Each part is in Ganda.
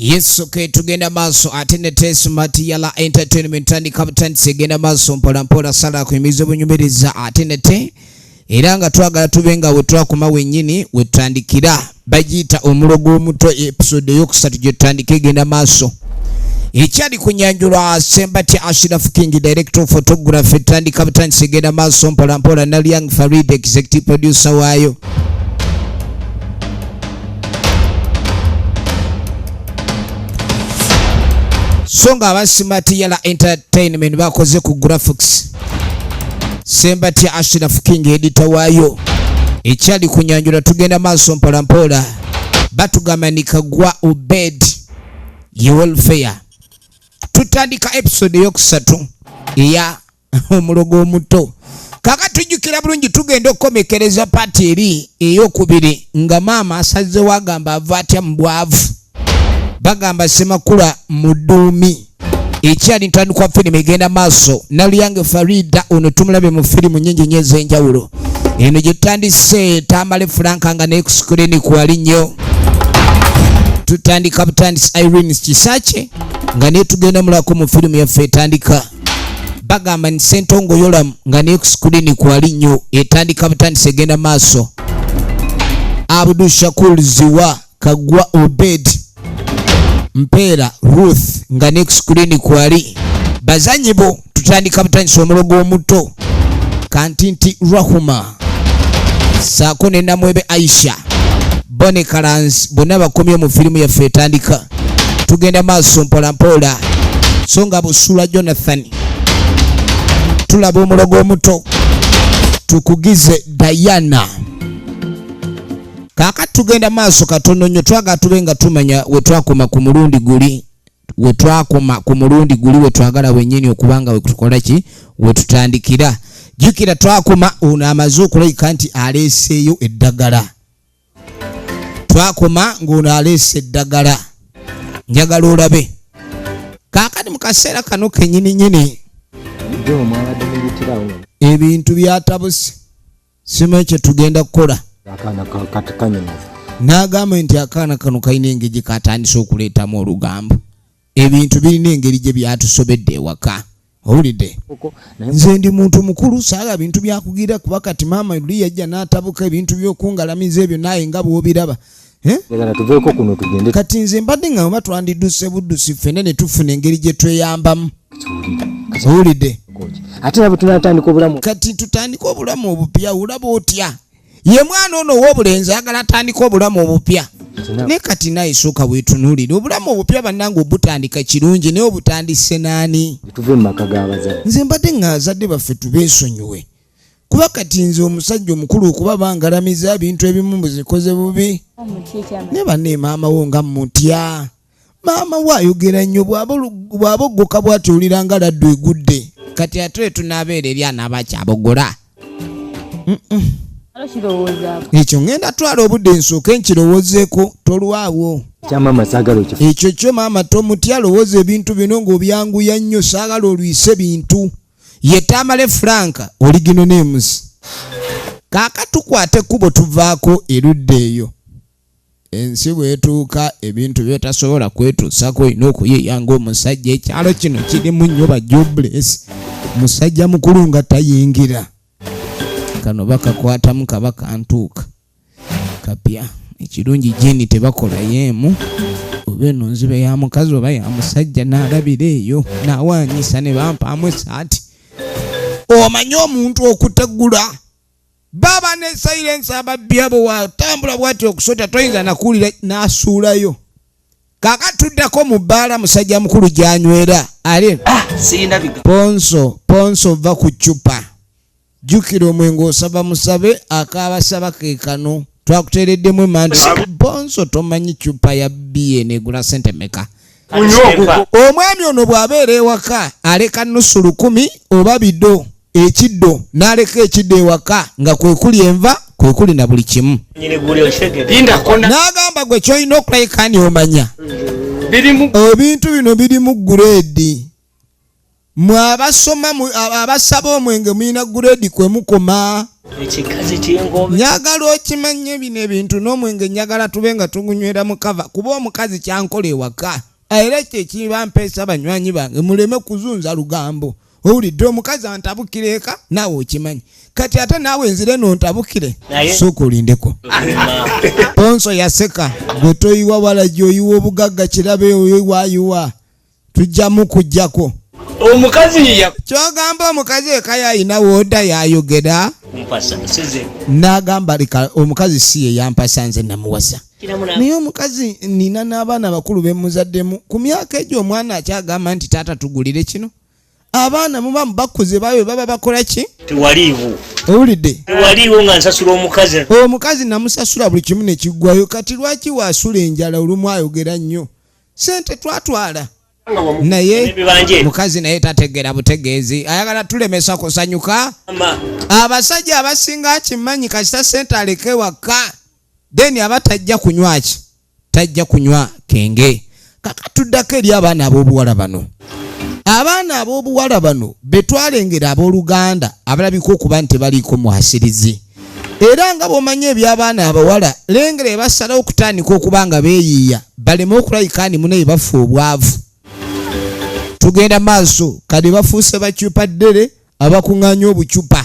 Yes, okay, tugenda maso atende smart yala entertainment and captain segenda maso mpola sala kuimiza bunyumiriza atende era nga twagala tubenga we twakoma wenyini we tandikira bagita Omulogo Omuto episode yokusatu gye tandike genda maso ekyali kunyanjulwa Sembati Ashraf King director of photography tandika captain segenda maso mpola na Young Farid executive producer wayo. Songa abasimati yala entertainment bakoze ku graphics Sembati Ashraf King editor wayo ekyali kunyanjula tugenda maso mpola batugamanika gwa obed ye welfare tutandika episode yokusatu ya Omulogo Omuto kaka tujukira bulungi tugenda okukomekereza party eri eyokubiri nga mama asaze wagamba avatya mbwavu bagamba semakula mudumi ekyali ntandikwa filimu egenda maso na Young Farid ono tumulabe mu filimu nyingi nyeze enjawulo eno gitandise Tamale Franka nga ne screen kwali nnyo tutandika butandisi Irene Kisache nga ne tugenda mulako mu filimu yaffe etandika bagamba ni Sentongo Yolam nga ne screen kwali nnyo etandika butandisi egenda maso Abdul Shakur Ziwa kagwa Obed Mpera Ruth nga next screen kwali bazanyibo tutandika butandisi Omulogo Omuto Kantinti Rahuma Sakone na Mwebe Aisha Bone Karans bonna bakomye mu filimu ya fetandika tugenda maso mpola songa busula Jonathan tulaba Omulogo Omuto tukugize Diana kaka tugenda maso katono nnyo twaga tubenga tumanya we twakoma ku mulundi guli we twagala wenyini okubanga we tukola ki we tutandikira jukira twakoma una amazukula ikanti aleseyo eddagala twakoma ng'ona alese eddagala njagala olabe kaka ni mukaseera kano kenyini ebintu byatabuse simanyi kye tugenda kukola akana katakanye nagamba nti akana kano kayina engeri katandise okuleetamu olugambo ebintu birina engeri gye byatusobedde ewaka owulidde nze ndi muntu mukulu saaga bintu byakugira kuba kati maama luli yajja n'atabuka ebintu by'okungalamiza ebyo naye nga bw'obiraba tuveeko kuno tugende kati nze mbadde nga oba twandidduse buddusi ffene ne tufuna engeri gye tweyambamu owulidde ate nabo tunatandika obulamu kati tutandika obulamu obupya olaba otya ye mwana ono w'obulenzi agala atandika obulamu obupya ne kati naye sooka bwetunuulire obulamu obupya bannange obutandika kirungi naye obutandise naani tuve mu maka g'abazadde nze mbadde nga azadde baffe tubeesonyiwe kuba kati nze omusajja omukulu okuba bangalamiza ebintu ebimu mbuzikoze bubi ne banne maama wo nga mutya maama waayogera nnyo bw'aba oggoka bw'ati owulira nga laddu egudde kati ate tunaabeera eri anaabakyabogola ekyo ngenda twala obudde nsooke nkirowoozeeko tolwawo kyamama saagala ekyo ekyo kyo maama tomutya lowooza ebintu bino ng'obyanguya nnyo saagala olwise bintu ye Tamale Franka original names kaaka tukwate ekkubo tuvaako erudda eyo ensi bwetuuka ebintu byetasobola kwetuusako olina okuyeyanga omusajja ekyalo kino kirimu nnyo ba jobless musajja mukulu nga tayingira kano bakakwatamu kabaka ntuuka kapya ekirungi jeni tebakola yemu oba eno nzibe ya mukazi oba ya musajja n'alabira eyo n'awaanyisa ne bampaamu esaati omanye omuntu okutegula baba ne silence ababbi abo watambula bwati okusota toyinza nakuwulira n'asuulayo kaka tuddako mu bbaala musajja mukulu gyanywera ale ponso va ku ccupa jukira omwengo osaba musabe akabasaba ke kano twakuteereddemu emanti bonso tomanyi cupa ya bbiye negula sente meka omwami ono bw'abeera ewaka aleka nusu 10 oba biddo ekiddo n'aleka ekiddo ewaka nga kwekuli enva kwekuli na buli kimu n'agamba gwe kyolina okulayika ani omanya ebintu bino birimu gureedi mwabasoma abasaba omwenge muyina grade kwe mukoma ekikazi ky'engobe njagala okimanye bino ebintu n'omwenge njagala tube nga tugunywera mu kava kuba omukazi kyankola ewaka era ekyo ekibampeesa banywanyi bange muleme kuzunza lugambo owulidde omukazi antabukire eka naawe okimanyi kati ate naawe enzire nontabukire sooka olindeko Ponso yaseka gwe toyiwa wala gy'oyiwa obugagga kirabe oyiwaayiwa tujjamu kujjako omukazi kyogamba omukazi eka yayina wooda yayogera n'agamba leka omukazi si ye yampasa nze namuwasa naye omukazi nina n'abaana bakulu bemuzaddemu ku myaka egyo omwana akyagamba nti taata tugulire kino abaana muba bakuze bawe baba bakola ki tewaliiwo owulidde tewaliiwo nga nsasula omukazi namusasula buli kimu ne kiggwayo kati lwaki waasula enjala olumu ayogera nnyo sente twatwala naye mukazi naye tategeera butegeezi ayagala tulemesa kusanyuka abasajja abasinga akimanyi kasita sente aleke waka deni abatajja kunywa ki tajja kunywa kenge kakatuddako eri abaana ab'obuwala bano abaana ab'obuwala bano betwalengera ab'oluganda abalabika okuba nti baliiko mwasirizi era nga bw'omanya eby'abaana abawala lengera ebasalawo okutandika okuba nga beeyiiya baleme okulayika ni munaye bafa obwavu tugenda maaso kade bafuuse bacupa ddere abakuŋŋaanya obucupa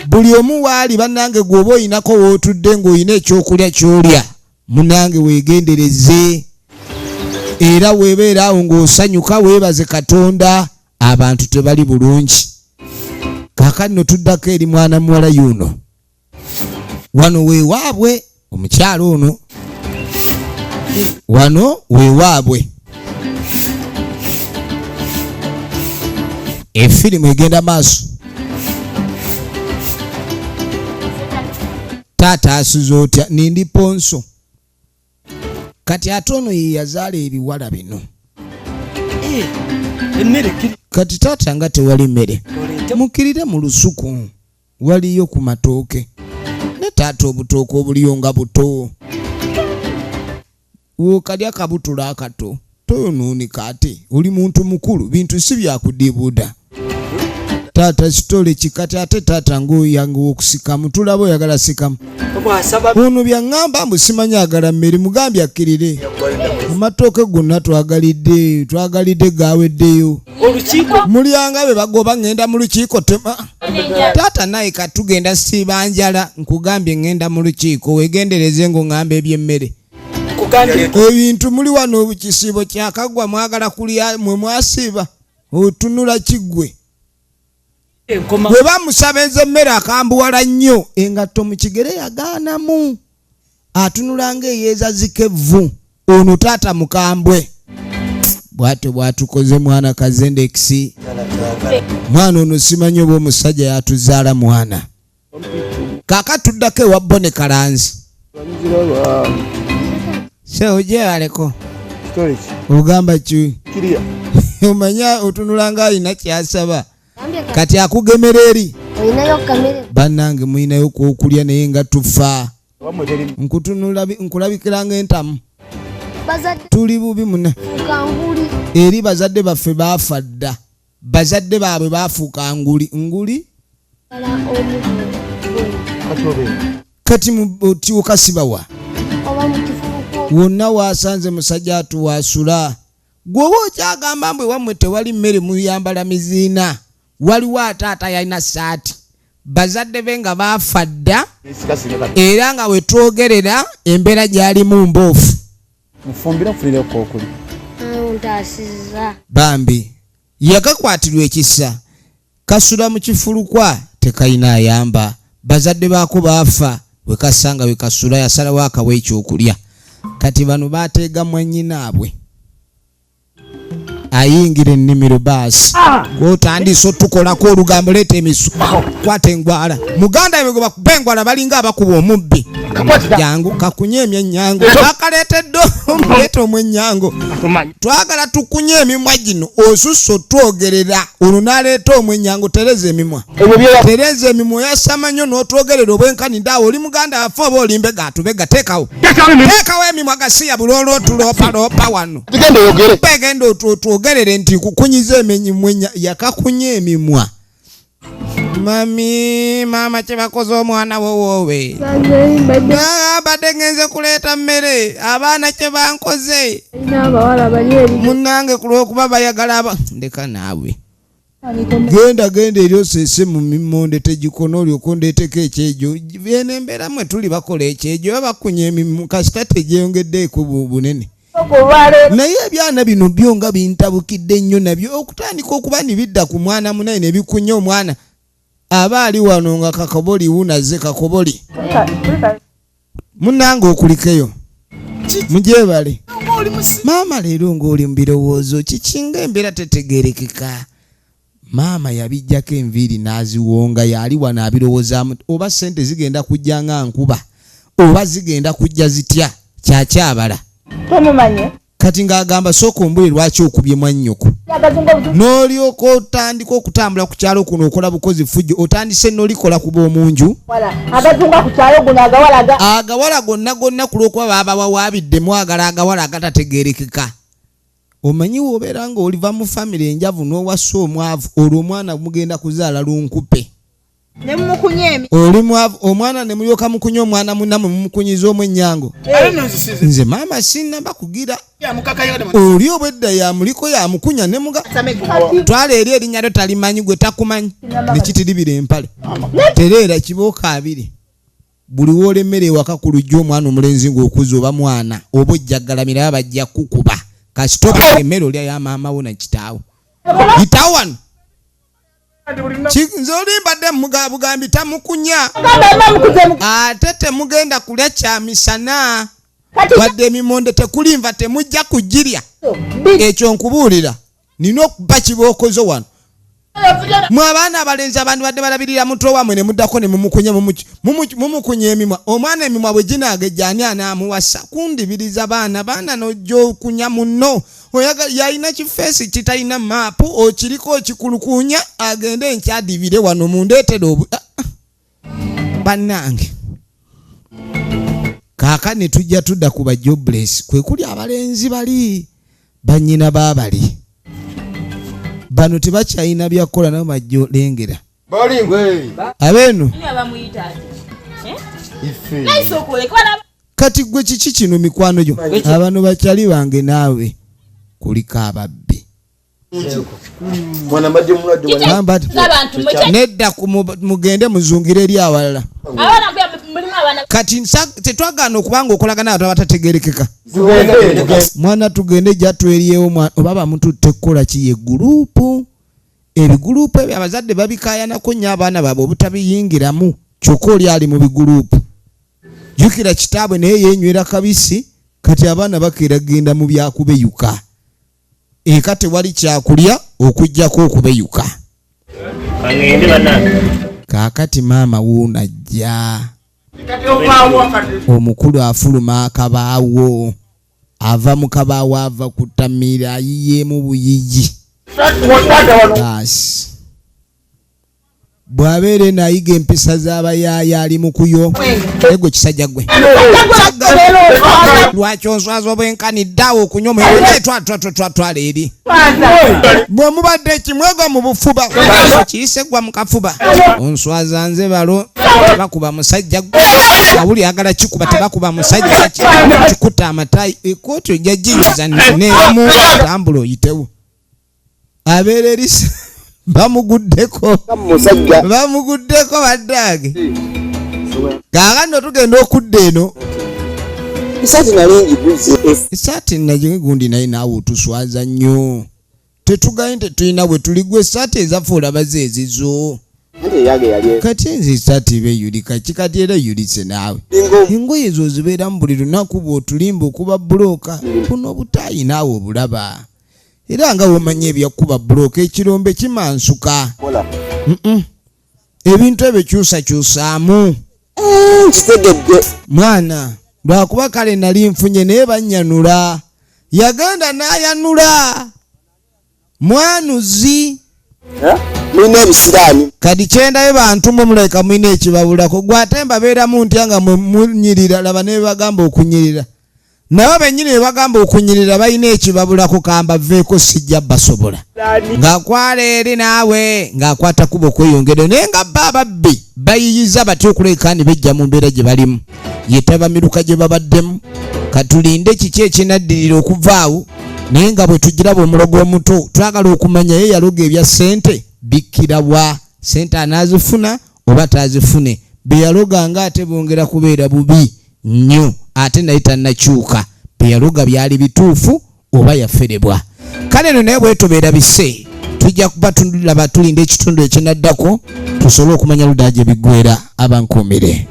buli omu waali bannange gweoba oyinako wootudde ng'olina ekyokulya ky'olya munange weegendereze era weebeera awo ng'osanyuka weebaze Katonda abantu tebali bulungi kaakano tuddako eri mwana muwala yuno wano weewaabwe omukyalo ono wano weewaabwe efirimu egenda maaso taata asuza otya nindi Ponso kati ate ono ye yazaala ebiwala bino kati taata nga tewali mmere mukirire mu lusuku waliyo ku matooke ne taata obutooke obuliyo nga buto wokalya kabutula akato toyonuunika ate oli muntu mukulu bintu si byakudibuuda taata kitole kikati ate taata ng'oyange w'okusikamu tulaba oyagala sikamu ono byaŋŋamba mbu simanyi agala mmere mugambye akkirire amatooke gonna twagalidde gaaweddeyo mulyanga be bagoba ŋŋenda mu lukiiko tema taata naye katugenda siba njala nkugambye ŋŋenda mu lukiiko weegendereze ng'oŋŋamba eby'emmere ebintu muli wano kisiibo kyakaggwa mwagala kulya mwe mwasiiba otunula kiggwe bwe bamusaba emmere akambuwala nnyo engatto mu kigere yagaanamu atunula ng'eyeezazika evvu ono taata mukambwe bw'atyo bw'atukoze mwana kazendekisi mwana ono simanyi oba omusajja yatuzaala mwana kaaka tuddako ewa Bone Kalanzi ojewaleko ogamba ki omanya otunula nga alina kyasaba kati akugemera eri bannange muyinayo kwokulya naye nga tufa nkulabikira ng'entamu tuli bubi muna eri bazadde baffe baafa dda bazadde baabwe baafuuka nguli kati otiuka sibawa wonna waasanze musajja atuwaasula gwoba okyagamba mbwe wammwe tewali mmere muyambala miziina waliwo ataata yalina saati bazadde be nga baafa dda era nga wetwogerera embeera gyalimu mboofu bambi yakakwatirwa ekisa kasula mu kifulukwa tekayina ayamba bazadde baako baafa wekasanga wekasula yasalawo akawa ekyokulya kati bano baateega mwannyinaabwe ayingira ennimiro baasi gwotandise otukolako olugambo leeta emisu kwata engwala muganda ebyo bakuba engwala balinga abakuba omubbi jangu kakunyemya ennyango bakaleetedde omuleeta omwennyango twagala tukunye emimwa gino osusse otwogerera ono n'aleeta omwennyango tereza emimwa oyasama nnyo n'otwogerera obwenkanidde awo oli muganda afe oba olimbega atubega teekawo emimwa gasiya bulolo otulopaloopa wano begenda otwogerere nti kukunyiza emimwa yakakunya emimwa Mami, mama kyebakoze omwana wowowe. Badde ngenze kuleeta mmere, abaana kyebankoze. Munnange ku lw'okuba bayagala ndeka naawe. Genda eryosese mu mimmonde tegikono olyoko ndeeteko ekyejo. Bene embeera mwe tuli bakola ekyejo babakunya emimu kasita tegyeyongeddeeko bunene. Naye ebyana bino byo nga bintabukidde nnyo nabyo okutandika okuba nibidda ku mwana munene ne bikunya omwana aba ali wano nga kakoboli wunaze kakoboli. Munnange okulikeyo mugyebale maama leero ng'oli mu birowoozo kikinga embeera tetegerekeka. Maama yabijjako enviiri n'aziwonga yali wano abirowoozaamu oba ssente zigenda kujja nga nkuba oba zigenda kujja zitya kyakyabala. Kati ng'agamba sooka ombule lwaki okubye mwannyoko n'olyoka otandika okutambula ku kyalo kuno okola bukozi fujjo otandise n'olikola kuba omunju agawala gonna ku lw'okuba babawawaabidde mwagala agawala agatategeerekeka. Omanyi wobeera nga oliva mu famire enjavu n'owassa omwavu olwo omwana mugenda kuzaala lunkupe oli mwavu omwana ne mulyoka mukunya omwana munnamwe mumukunyiza omwennyango. Nze maama sinnaba kugira oli obwedda yamuliko yamukunya ne muga twala eri erinnya lyo talimanyi gwe takumanyi ne kitiribira empale tereera kibooka abiri buli woolemmera ewaka ku lujja omwana omulenzi ng'okuza oba mwana oba ojjaggalamira bajja kukuba kasitoka emmere olya ya maama wo na kitaawo yitawo wano nze olimbadde bugambi tamukunya ate temugenda kulya kyamisana wadde emimonde tekulimva temujja kugirya. Ekyo nkubuulira nina okuba kibookozo wano mwe abaana abalenzi abantu badde balabirira mutwe wamwe ne muddako ne mumukunya emimwa omwana emimwa bwe ginaagejja ani anaamuwasa kundibiriza baana n'ojja okunya munno yalina kifeesi kitalina maapu okiriko okikulukunya agende nkyadibire wano mundeetere bannange. Kaaka ne tujja tudda ku ba jobless kwe kuli abalenzi bali bannyina baabali bano tebakyalina byakola nabo bajja lengera abeeno kati gwe kiki kino mikwano gyo abano bakyali bange naawe kuliko ababbi nedda mugende muzungire eri awalala kati tetwagaana okubanga okolagana abantu abatategerekeka mwana tugende jatweriyewo oba bamututte kukola ki ye gurupu ebigurupu ebyo abazadde babikayanako nnyo abaana baabwe obutabiyingiramu kyokka oli ali mu bigurupu jjukira kitaabwe naye yenywera kabisi kati abaana bakeera genda mu byakubeyuka eka tewali kyakulya okujjako okubeyuka. Kaakati maama wuunajja omukulu afuluma akabaawo ava mu kabaawo ava kutamira ayiyeemu buyigi baasi bw'abeere naayiga empisa z'abayaaya ali mu kuyo ego kisajja gwe lwaki onswaza obwenkaniddeawo okunywa twala eri bwe mubadde ekimwego mu bufuba kiyise gwa mu kafuba onswaza nze balo tebakuba musajja awuli agala kikuba tebakuba musajja kikuta amatayi ekooti ojja giyuza neemu tambula oyitewo abeera erisa bamuguddeko baddaage kaakano tugenda okudda eno esaati naye gundi naye naawe otuswaza nnyo tetugaye tetulina bwe tuligwa esaati ezaffe olabaze ezizo kati nze esaati beyulika kikati era yulise naawe engoye ezo zibeeramu buli lunaku bw'otulimba okuba bulooka buno obutaayi naawe obulaba era nga womanya ebyakuba bulooka ekirombe kimansuka ebintu ebyo kyusakyusaamu mwana lwakuba kale nali nfunye naye bannyanula yagenda n'ayanula mwanuzi mulina ebisiraani kati kyendayo bantu mwe muleka mulina ekibabulako gwe ate mbabeeramu ntya nga mwe munyirira laba ne bagamba okunyirira nabo bennyini bwe bagamba okunyirira balina ekibabulako kamba veeko sijja basobola ng'akwala eri naawe ng'akwata kuba okweyongera naye nga bba ababbi bayiyiza batya okuleka ne bejja mu mbeera gye balimu yetabamiruka gye babaddemu katulinde kiki ekinaddirira okuvaawo naye nga bwe tugiraba omulogo omuto twagala okumanya ye yaloga ebya ssente bikkirawa ssente anaazifuna oba taazifune bye yaloga nga ate bongera kubeera bubi nnyo ate naye tannakyuka bye yaloga byali bituufu oba yaferebwa kale no naye bwe tubeera bise tujja kuba tulaba tulinda ekitundu ekinaddako tusobole okumanya ludda gye biggwera abankuumire.